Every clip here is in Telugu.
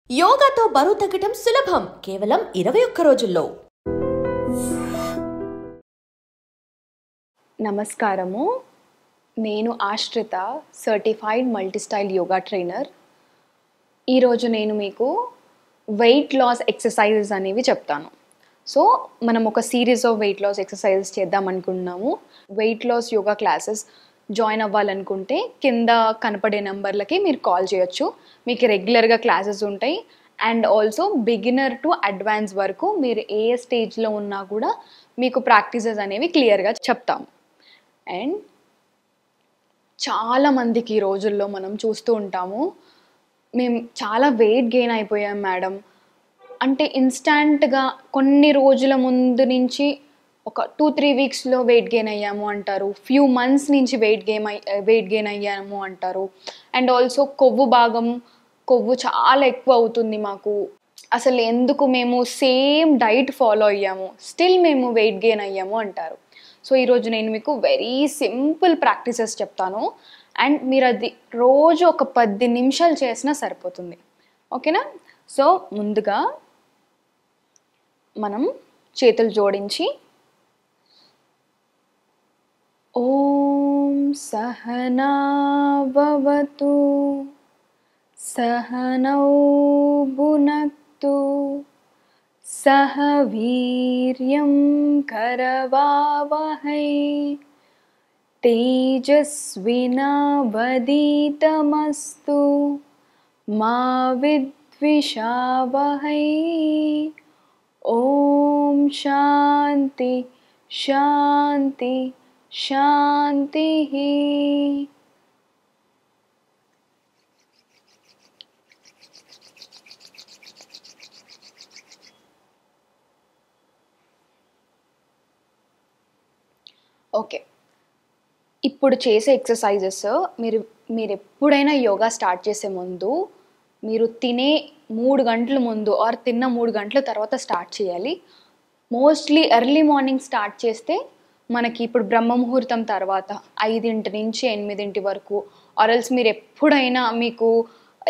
యోగాతో బరువు తగ్గడం సులభం కేవలం 21 రోజుల్లో. నమస్కారము, నేను ఆశ్రిత, సర్టిఫైడ్ మల్టీస్టైల్ యోగా ట్రైనర్. ఈరోజు నేను మీకు వెయిట్ లాస్ ఎక్సర్సైజెస్ అనేవి చెప్తాను. సో మనం ఒక series of weight loss exercises చేద్దాం అనుకున్నాము. Weight loss yoga classes join అవ్వాలనుకుంటే కింద కనపడే నెంబర్లకి మీరు కాల్ చేయొచ్చు. మీకు రెగ్యులర్గా క్లాసెస్ ఉంటాయి. And also beginner to advance వరకు మీరు ఏ స్టేజ్లో ఉన్నా కూడా మీకు ప్రాక్టీసెస్ అనేవి క్లియర్గా చెప్తాము. అండ్ చాలామందికి ఈ రోజుల్లో మనం చూస్తూ ఉంటాము, మేము చాలా వెయిట్ గెయిన్ అయిపోయాం మేడం అంటే ఇన్స్టాంట్గా కొన్ని రోజుల ముందు నుంచి ఒక 2-3 వీక్స్లో వెయిట్ గెయిన్ అయ్యాము అంటారు. ఫ్యూ మంత్స్ నుంచి వెయిట్ గెయిన్ అయ్యాము అంటారు. అండ్ ఆల్సో కొవ్వు చాలా ఎక్కువ అవుతుంది మాకు, అసలు ఎందుకు మేము సేమ్ డైట్ ఫాలో అయ్యాము స్టిల్ మేము వెయిట్ గెయిన్ అయ్యాము అంటారు. సో ఈరోజు నేను మీకు వెరీ సింపుల్ ప్రాక్టీసెస్ చెప్తాను. అండ్ మీరు అది రోజు ఒక 10 నిమిషాలు చేసినా సరిపోతుంది. ఓకేనా? సో ముందుగా మనం చేతులు జోడించి ఓం సహనా భవతు సహనౌ భునక్తు సహ వీర్యం కరవావహై తేజస్వినావధీతమస్తు మా విద్విషావహై. ఓం శాంతి శాంతి శాంతి. ఓకే, ఇప్పుడు చేసే ఎక్సర్సైజెస్ మీరు ఎప్పుడైనా యోగా స్టార్ట్ చేసే ముందు మీరు తినే 3 గంటల ముందు ఆర్ తిన్న 3 గంటల తర్వాత స్టార్ట్ చేయాలి. మోస్ట్లీ ఎర్లీ మార్నింగ్ స్టార్ట్ చేస్తే మనకి ఇప్పుడు బ్రహ్మ ముహూర్తం తర్వాత 5 నుంచి 8 వరకు ఆర్ఎల్స్ మీరు ఎప్పుడైనా మీకు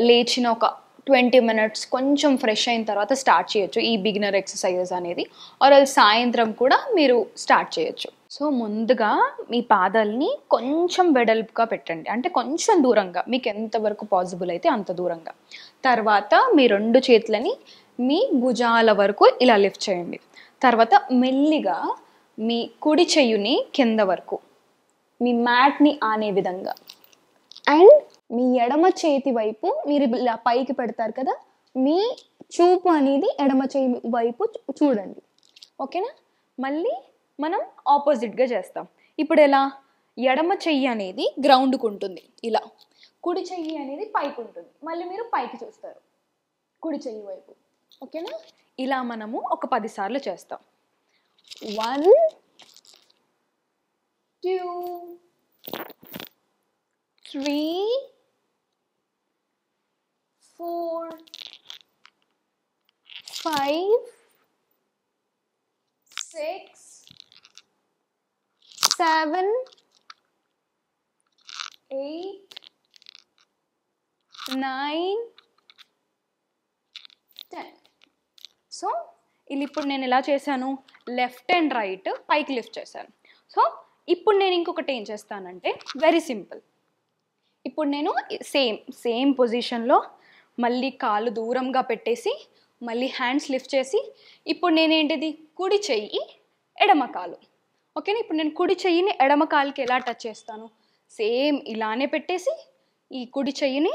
లేచిన ఒక 20 minutes కొంచెం ఫ్రెష్ అయిన తర్వాత స్టార్ట్ చేయొచ్చు ఈ బిగినర్ ఎక్సర్సైజెస్ అనేది. ఆర్ఎల్స్ సాయంత్రం కూడా మీరు స్టార్ట్ చేయొచ్చు. సో ముందుగా మీ పాదాలని కొంచెం వెడల్పుగా పెట్టండి, అంటే కొంచెం దూరంగా, మీకు ఎంతవరకు పాసిబుల్ అయితే అంత దూరంగా. తర్వాత మీ 2 చేతులని మీ భుజాల వరకు ఇలా లిఫ్ట్ చేయండి. తర్వాత మెల్లిగా మీ కుడి చెయ్యుని కింద వరకు మీ మ్యాట్ని ఆనే విధంగా, అండ్ మీ ఎడమ చేతి వైపు మీరు ఇలా పైకి పెడతారు కదా, మీ చూపు అనేది ఎడమ చేయి వైపు చూడండి. ఓకేనా? మళ్ళీ మనం ఆపోజిట్గా చేస్తాం. ఇప్పుడు ఎలా, ఎడమ చెయ్యి అనేది గ్రౌండ్కు ఉంటుంది ఇలా, కుడి చెయ్యి అనేది పైకి ఉంటుంది, మళ్ళీ మీరు పైకి చూస్తారు కుడి చెయ్యి వైపు. ఓకేనా? ఇలా మనము ఒక 10 సార్లు చేస్తాం. 1 2 3 4 5 6 7 8 9 10. సో ఇది ఇప్పుడు నేను ఎలా చేశాను, లెఫ్ట్ అండ్ రైట్ పైకి లిఫ్ట్ చేశాను. సో ఇప్పుడు నేను ఇంకొకటి ఏం చేస్తానంటే వెరీ సింపుల్. ఇప్పుడు నేను సేమ్ పొజిషన్లో మళ్ళీ కాలు దూరంగా పెట్టేసి మళ్ళీ హ్యాండ్స్ లిఫ్ట్ చేసి, ఇప్పుడు నేనేంటిది కుడి చెయ్యి ఎడమ కాలు. ఓకేనా? ఇప్పుడు నేను కుడి చెయ్యిని ఎడమ కాలుకి ఎలా టచ్ చేస్తాను, సేమ్ ఇలానే పెట్టేసి ఈ కుడి చెయ్యిని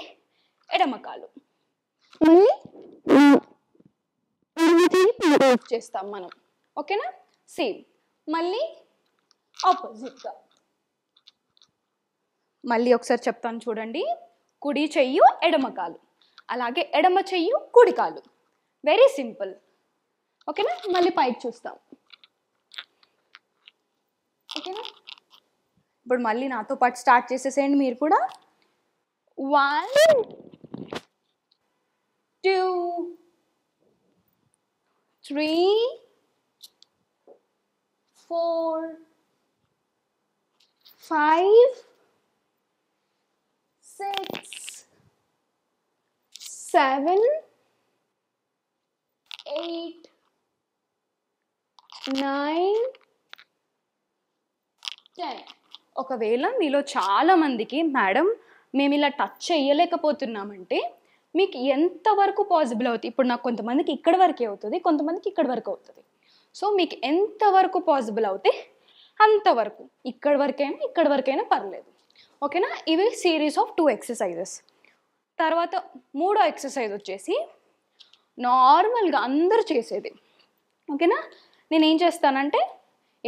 ఎడమ కాలు చేస్తాం మనం. ఓకేనా? సేమ్ మళ్ళీ ఆపోజిట్గా మళ్ళీ ఒకసారి చెప్తాను చూడండి. కుడి చెయ్యి ఎడమ కాలు, అలాగే ఎడమ చెయ్యి కుడి కాలు. Very simple. ఓకేనా? మళ్ళీ పైకి చూస్తాం. ఓకేనా? ఇప్పుడు మళ్ళీ నాతో పాటు స్టార్ట్ చేసేసేయండి మీరు కూడా. 1 2 3 4 5 6 7 8 9 10. ఒకవేళ మీలో చాలామందికి మేడం మేము ఇలా టచ్ చేయలేకపోతున్నామంటే మీకు ఎంతవరకు పాసిబుల్ అవుతుంది? ఇప్పుడు నాకు కొంతమందికి ఇక్కడ వరకే అవుతుంది, కొంతమందికి ఇక్కడ వరకు అవుతుంది. సో మీకు ఎంతవరకు పాసిబుల్ అవుతే అంతవరకు, ఇక్కడ వరకైనా పర్లేదు. ఓకేనా? ఇవి సిరీస్ ఆఫ్ 2 ఎక్సర్సైజెస్. తర్వాత మూడో ఎక్సర్సైజ్ వచ్చేసి నార్మల్గా అందరూ చేసేది. ఓకేనా? నేను ఏం చేస్తానంటే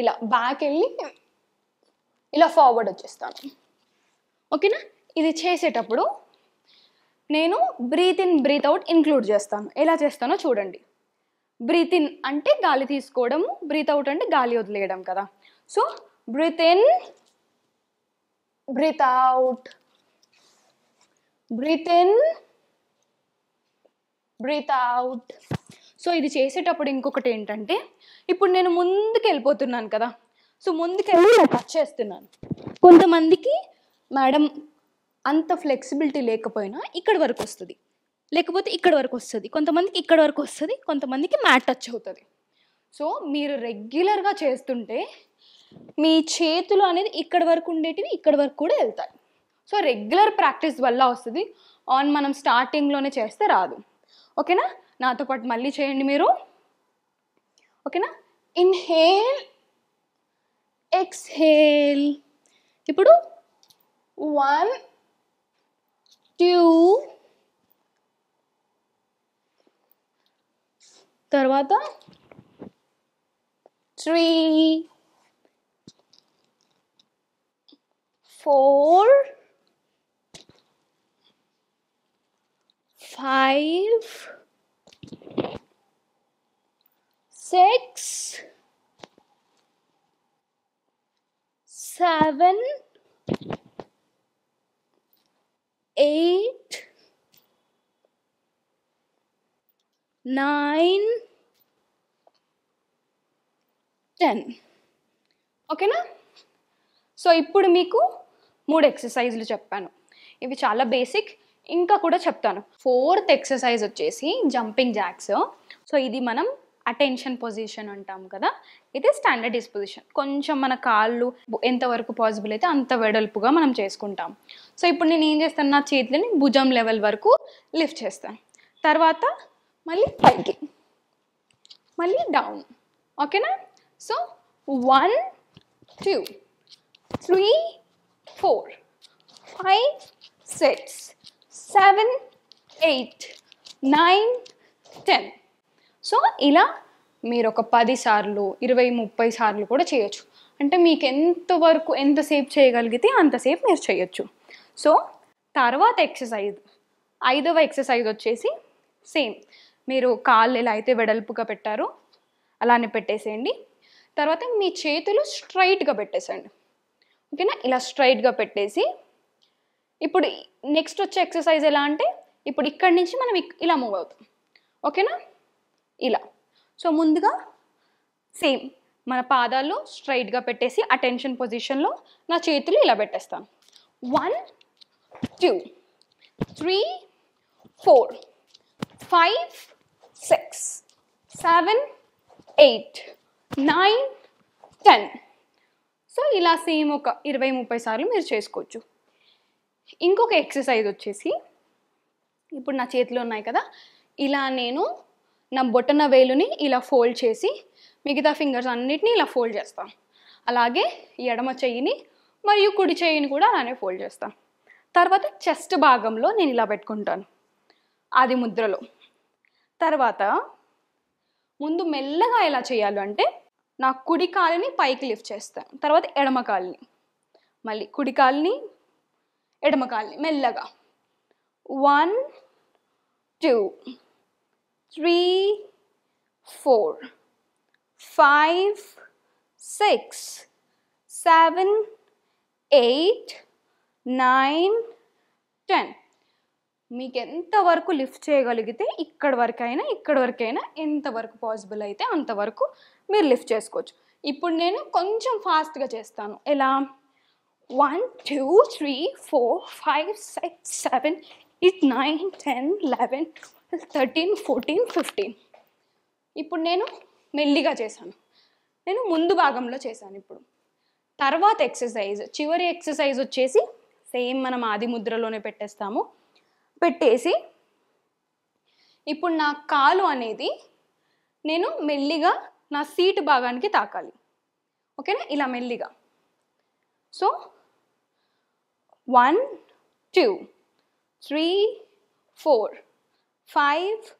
ఇలా బ్యాక్ వెళ్ళి ఇలా ఫార్వర్డ్ వచ్చేస్తాను. ఓకేనా? ఇది చేసేటప్పుడు నేను breathe in breathe out include చేస్తాను. ఎలా చేస్తానో చూడండి. బ్రీత్ ఇన్ అంటే గాలి తీసుకోవడము, బ్రీత్ అవుట్ అంటే గాలి వదిలేయడం కదా. So breathe in, breathe out, breathe in, breathe out. So ఇది చేసేటప్పుడు ఇంకొకటి ఏంటంటే, ఇప్పుడు నేను ముందుకు వెళ్ళిపోతున్నాను కదా, సో ముందుకెళ్ళి ఇలా టచ్ చేస్తున్నాను. కొంతమందికి మేడం అంత ఫ్లెక్సిబిలిటీ లేకపోయినా ఇక్కడ వరకు వస్తుంది, లేకపోతే ఇక్కడ వరకు వస్తుంది, కొంతమందికి ఇక్కడ వరకు వస్తుంది, కొంతమందికి మ్యాట్ టచ్ అవుతుంది. సో మీరు రెగ్యులర్గా చేస్తుంటే మీ చేతులు అనేది ఇక్కడ వరకు ఉండేటివి ఇక్కడ వరకు కూడా వెళ్తాయి. సో రెగ్యులర్ ప్రాక్టీస్ వల్ల వస్తుంది. మనం స్టార్టింగ్లోనే చేస్తే రాదు. ఓకేనా? నాతో పాటు మళ్ళీ చేయండి మీరు. ఓకేనా? Inhale, exhale. ఇప్పుడు 1 2, తర్వాత 3 4 5 6 7 8 9 10. ఓకేనా? సో ఇప్పుడు మీకు 3 ఎక్సర్సైజ్లు చెప్పాను. ఇవి చాలా బేసిక్. ఇంకా కూడా చెప్తాను. 4th ఎక్సర్సైజ్ వచ్చేసి జంపింగ్ జాక్స్. సో ఇది మనం అటెన్షన్ పొజిషన్ అంటాం కదా, ఇది స్టాండర్డ్ డిస్పోజిషన్. కొంచెం మన కాళ్ళు ఎంతవరకు పాసిబుల్ అయితే అంత వెడల్పుగా మనం చేసుకుంటాం. సో ఇప్పుడు నేను ఏం చేస్తాను, నా చేతులని భుజం లెవెల్ వరకు లిఫ్ట్ చేస్తాను. తర్వాత మళ్ళీ పైకి, మళ్ళీ డౌన్. ఓకేనా? సో 1 2 3 4 5 6 7 8 9 10. సో ఇలా మీరు ఒక 10 సార్లు 20 30 సార్లు కూడా చేయొచ్చు. అంటే మీకు ఎంతసేపు చేయగలిగితే అంతసేపు మీరు చేయొచ్చు. సో తర్వాత ఎక్సర్సైజ్, 5వ ఎక్సర్సైజ్ వచ్చేసి సేమ్. మీరు కాళ్ళు ఎలా అయితే వెడల్పుగా పెట్టారో అలానే పెట్టేసేయండి. తర్వాత మీ చేతులు స్ట్రైట్గా పెట్టేసేయండి. ఓకేనా? ఇలా స్ట్రైట్గా పెట్టేసి ఇప్పుడు నెక్స్ట్ వచ్చే ఎక్సర్సైజ్ ఎలా అంటే, ఇప్పుడు ఇక్కడి నుంచి మనం ఇలా మూవ్ అవుతాం. ఓకేనా? ఇలా. సో ముందుగా సేమ్ మన పాదాలు స్ట్రైట్గా పెట్టేసి అటెన్షన్ పొజిషన్లో నా చేతులు ఇలా పెట్టేస్తాను. 1 2 3 4 5 6 7 8 9 10. సో ఇలా సేమ్ ఒక 20 30 సార్లు మీరు చేసుకోవచ్చు. ఇంకొక ఎక్సర్సైజ్ వచ్చేసి, ఇప్పుడు నా చేతిలో ఉన్నాయి కదా, ఇలా నేను నా బొటన వేలుని ఇలా ఫోల్డ్ చేసి మిగతా ఫింగర్స్ అన్నిటినీ ఇలా ఫోల్డ్ చేస్తాను. అలాగే ఎడమ చెయ్యిని మరియు కుడి చెయ్యిని కూడా అలానే ఫోల్డ్ చేస్తాను. తర్వాత చెస్ట్ భాగంలో నేను ఇలా పెట్టుకుంటాను ఆది ముద్రలో. తర్వాత ముందు మెల్లగా ఎలా చేయాలి అంటే, నా కుడి కాలుని పైకి లిఫ్ట్ చేస్తాను, తర్వాత ఎడమ కాలుని, మళ్ళీ కుడి కాలుని ఎడమ కాలుని మెల్లగా 1 2 3 4 5 6 7 8 9 10. మీకు ఎంతవరకు లిఫ్ట్ చేయగలిగితే ఇక్కడ వరకైనా ఎంతవరకు పాసిబుల్ అయితే అంతవరకు మీరు లిఫ్ట్ చేసుకోవచ్చు. ఇప్పుడు నేను కొంచెం ఫాస్ట్గా చేస్తాను. ఎలా? 1 2 3 4 5 6 7 8 9 10 11 12 13 14 15. ఇప్పుడు నేను మెల్లిగా చేశాను, నేను ముందు భాగంలో చేశాను. ఇప్పుడు తర్వాత ఎక్సర్సైజ్, చివరి ఎక్సర్సైజ్ వచ్చేసి సేమ్ మనం ఆది ముద్రలోనే పెట్టేస్తాము. పెట్టేసి ఇప్పుడు నా కాలు అనేది నేను మెల్లిగా నా సీటు భాగానికి తాకాలి. ఓకేనా? ఇలా మెల్లిగా. సో 1 2 3 4 5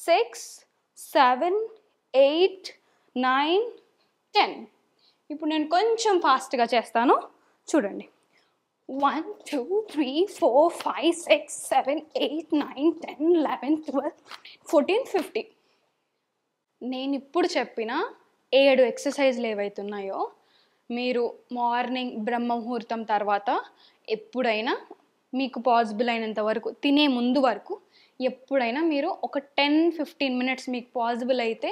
6 7 8 9 10. ఇప్పుడు నేను కొంచెం ఫాస్ట్గా చేస్తాను, చూడండి. 1 2 3 4 5 6 7 8 9 10 11 12 14 15. నేను ఇప్పుడు చెప్పిన 7 ఎక్సర్సైజ్లు ఏవైతున్నాయో మీరు మార్నింగ్ బ్రహ్మ ముహూర్తం తర్వాత ఎప్పుడైనా మీకు పాసిబుల్ అయినంత వరకు, తినే ముందు వరకు ఎప్పుడైనా మీరు ఒక 10-15 మినిట్స్ మీకు పాసిబుల్ అయితే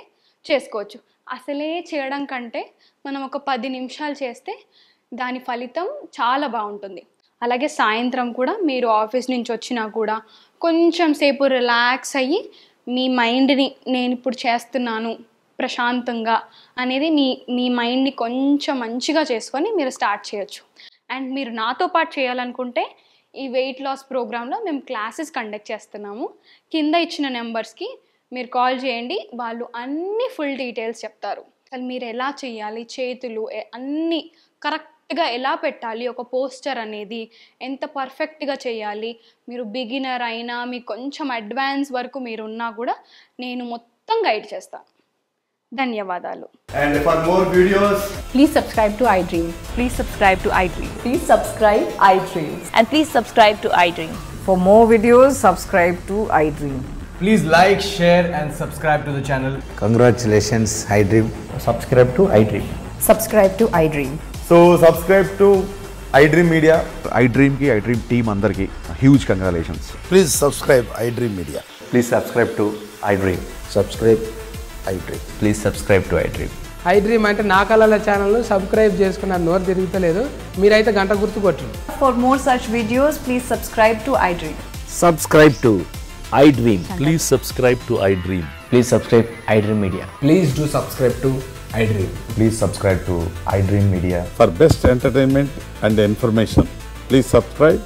చేసుకోవచ్చు. అసలే చేయడం కంటే మనం ఒక 10 నిమిషాలు చేస్తే దాని ఫలితం చాలా బాగుంటుంది. అలాగే సాయంత్రం కూడా మీరు ఆఫీస్ నుంచి వచ్చినా కూడా కొంచెం సేపు రిలాక్స్ అయ్యి మీ మైండ్ని నేను ఇప్పుడు చేస్తున్నాను ప్రశాంతంగా అనేది మీ మైండ్ని కొంచెం మంచిగా చేసుకొని మీరు స్టార్ట్ చేయొచ్చు. అండ్ మీరు నాతో పాటు చేయాలనుకుంటే ఈ వెయిట్ లాస్ ప్రోగ్రాంలో మేము క్లాసెస్ కండక్ట్ చేస్తున్నాము. కింద ఇచ్చిన నెంబర్స్కి మీరు కాల్ చేయండి, వాళ్ళు అన్ని ఫుల్ డీటెయిల్స్ చెప్తారు. అసలు మీరు ఎలా చేయాలి, చేతులు అన్నీ కరెక్ట్గా ఎలా పెట్టాలి, ఒక పోస్చర్ అనేది ఎంత పర్ఫెక్ట్గా చేయాలి, మీరు బిగినర్ అయినా మీకు కొంచెం అడ్వాన్స్ వరకు మీరు ఉన్నా కూడా నేను మొత్తం గైడ్ చేస్తాను. ధన్యవాదాలు. And for more videos, Please subscribe to iDream. Please subscribe to iDream. Please subscribe iDreams. And please subscribe to iDream. For more videos, subscribe to iDream. Please like, share and subscribe to the channel. Congratulations, iDream. Subscribe to iDream. Subscribe to iDream. so subscribe to iDream Media. iDream team andarki huge congratulations. Please subscribe iDream Media. Please subscribe to iDream. Subscribe iDream. Please subscribe to iDream. iDream అంటే నా కళల ఛానల్ను సబ్స్క్రైబ్ చేసుకున్న నోరు తిరుగుతలేదు, మీరైతే గంట గుర్తు కొట్టండి. For more such videos, please subscribe to iDream. Subscribe to iDream. Please subscribe to iDream. Please subscribe iDream Media. Please do subscribe to iDream. Please subscribe to iDream Media. For best entertainment and information, please subscribe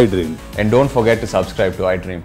iDream. And don't forget to subscribe to iDream.